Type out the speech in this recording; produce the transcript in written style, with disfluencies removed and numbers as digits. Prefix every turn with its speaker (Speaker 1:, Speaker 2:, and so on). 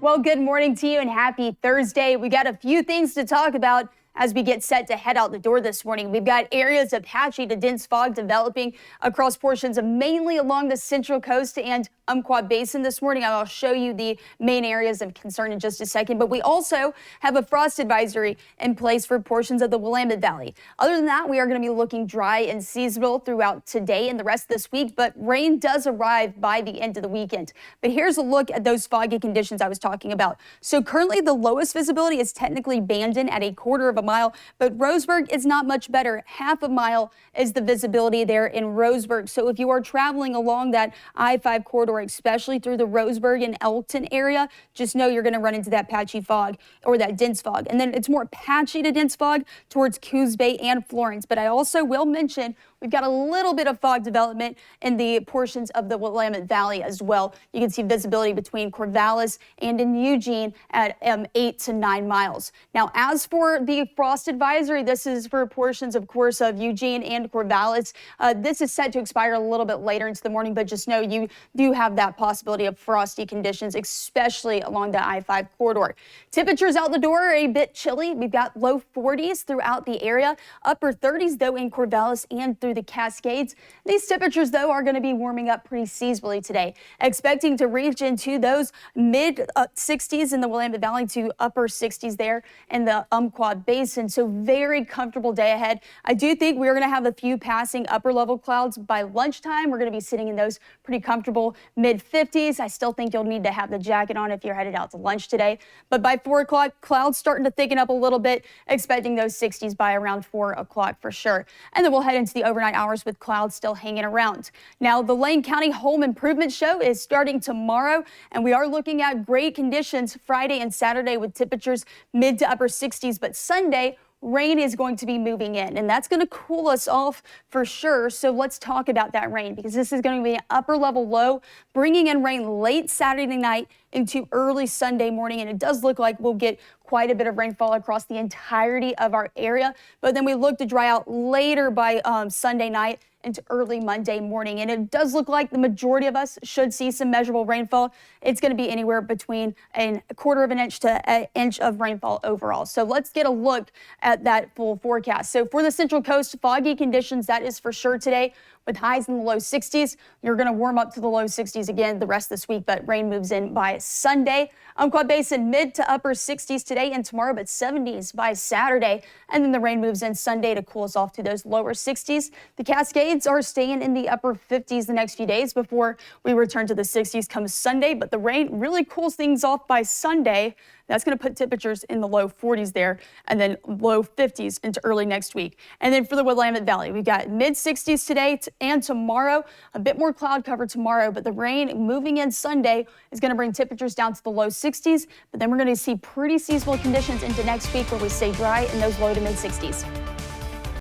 Speaker 1: Well, good morning to you and happy Thursday. We got a few things to talk about as we get set to head out the door this morning. We've got areas of patchy to dense fog developing across portions of mainly along the central coast and Umpqua Basin this morning. I'll show you the main areas of concern in just a second, but we also have a frost advisory in place for portions of the Willamette Valley. Other than that, we are going to be looking dry and seasonal throughout today and the rest of this week, but rain does arrive by the end of the weekend. But here's a look at those foggy conditions I was talking about. So currently the lowest visibility is technically Bandon at 1/4 of a mile, but Roseburg is not much better. 1/2 mile is the visibility there in Roseburg. So if you are traveling along that I-5 corridor, especially through the Roseburg and Elkton area, just know you're going to run into that patchy fog or that dense fog. And then it's more patchy to dense fog towards Coos Bay and Florence. But I also will mention we've got a little bit of fog development in the portions of the Willamette Valley as well. You can see visibility between Corvallis and in Eugene at 8 to 9 miles. Now, as for the frost advisory, this is for portions, of course, of Eugene and Corvallis. This is set to expire a little bit later into the morning, but just know you do have that possibility of frosty conditions, especially along the I-5 corridor. Temperatures out the door are a bit chilly. We've got low 40s throughout the area, upper 30s, though, in Corvallis and through the Cascades. These temperatures, though, are going to be warming up pretty seasonally today, expecting to reach into those mid 60s in the Willamette Valley to upper 60s there in the Umpqua Basin. So very comfortable day ahead. I do think we're going to have a few passing upper level clouds by lunchtime. We're going to be sitting in those pretty comfortable mid 50s. I still think you'll need to have the jacket on if you're headed out to lunch today. But by 4 o'clock, clouds starting to thicken up a little bit, expecting those 60s by around 4 o'clock for sure. And then we'll head into the overnight hours with clouds still hanging around. Now, the Lane County Home Improvement Show is starting tomorrow, and we are looking at great conditions Friday and Saturday with temperatures mid to upper 60s, but Sunday, rain is going to be moving in, and that's going to cool us off for sure. So let's talk about that rain, because this is going to be an upper level low, bringing in rain late Saturday night into early Sunday morning. And it does look like we'll get quite a bit of rainfall across the entirety of our area. But then we look to dry out later by Sunday night into early Monday morning. And it does look like the majority of us should see some measurable rainfall. It's going to be anywhere between 1/4 of an inch to an inch of rainfall overall. So let's get a look at that full forecast. So for the Central Coast, foggy conditions, that is for sure today, with highs in the low 60s. You're going to warm up to the low 60s again the rest of this week, but rain moves in by Sunday. Umpqua Basin mid to upper 60s today and tomorrow, but 70s by Saturday. And then the rain moves in Sunday to cool us off to those lower 60s. The Cascades are staying in the upper 50s the next few days before we return to the 60s come Sunday, but the rain really cools things off by Sunday. That's going to put temperatures in the low 40s there, and then low 50s into early next week. And then for the Willamette Valley, we've got mid 60s today and tomorrow. A bit more cloud cover tomorrow, but the rain moving in Sunday is going to bring temperatures down to the low 60s. But then we're going to see pretty seasonal conditions into next week where we stay dry in those low to mid 60s.